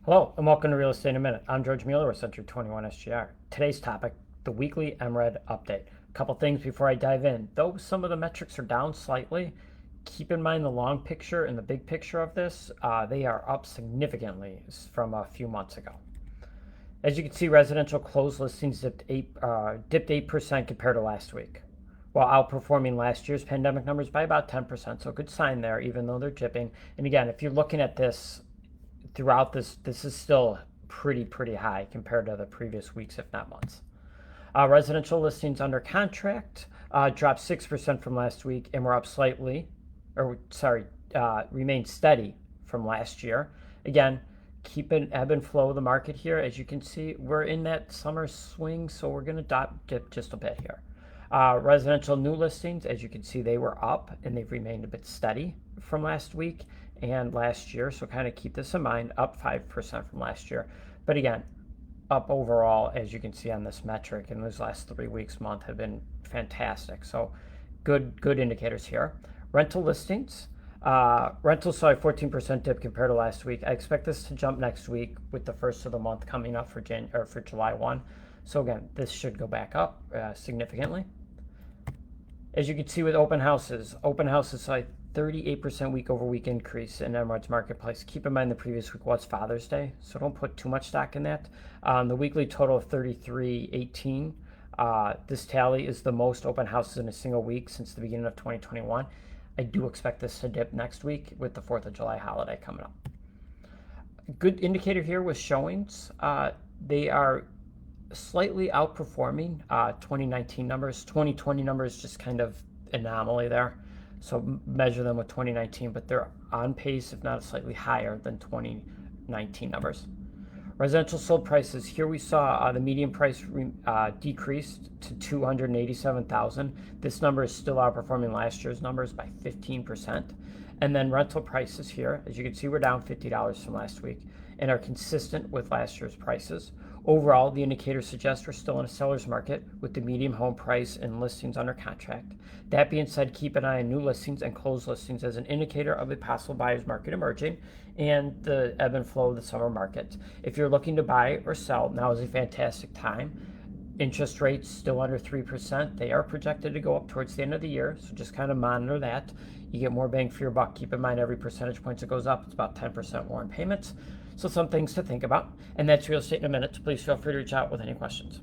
Hello and welcome to Real Estate in a Minute. I'm George Mueller with Century 21 SGR. Today's topic, the weekly MRED update. A couple things before I dive in. Though some of the metrics are down slightly, keep in mind the long picture and the big picture of this. They are up significantly from a few months ago. As you can see, residential closed listings dipped 8% compared to last week, while outperforming last year's pandemic numbers by about 10%. So a good sign there, even though they're dipping. And again, if you're looking at this throughout this is still pretty high compared to the previous weeks, if not months. Residential listings under contract dropped 6% from last week, and we're up slightly, remained steady from last year. Again, keep an ebb and flow of the market here. As you can see, we're in that summer swing, so we're going to dip just a bit here. Residential new listings, as you can see, they were up and they've remained a bit steady from last week and last year. So kind of keep this in mind, up 5% from last year. But again, up overall, as you can see on this metric in those last 3 weeks, month have been fantastic. So good indicators here. Rental listings. Rentals saw a 14% dip compared to last week. I expect this to jump next week with the first of the month coming up for July 1. So again, this should go back up significantly. As you can see with open houses saw a 38% week over week increase in MRED's marketplace. Keep in mind the previous week was Father's Day, so don't put too much stock in that. The weekly total of 3318. This tally is the most open houses in a single week since the beginning of 2021. I do expect this to dip next week with the 4th of July holiday coming up. Good indicator here with showings. They are slightly outperforming 2019 numbers. 2020 numbers just kind of anomaly there. So measure them with 2019, but they're on pace, if not slightly higher than 2019 numbers. Residential sold prices. Here we saw the median price decreased to $287,000. This number is still outperforming last year's numbers by 15%. And then rental prices here, as you can see, we're down $50 from last week and are consistent with last year's prices. Overall, the indicators suggest we're still in a seller's market with the median home price and listings under contract. That being said, keep an eye on new listings and closed listings as an indicator of a possible buyer's market emerging and the ebb and flow of the summer market. If you're looking to buy or sell, now is a fantastic time. Interest rates still under 3%. They are projected to go up towards the end of the year, so just kind of monitor that. You get more bang for your buck. Keep in mind every percentage point that goes up, it's about 10% more in payments. So some things to think about. And that's Real Estate in a Minute. Please feel free to reach out with any questions.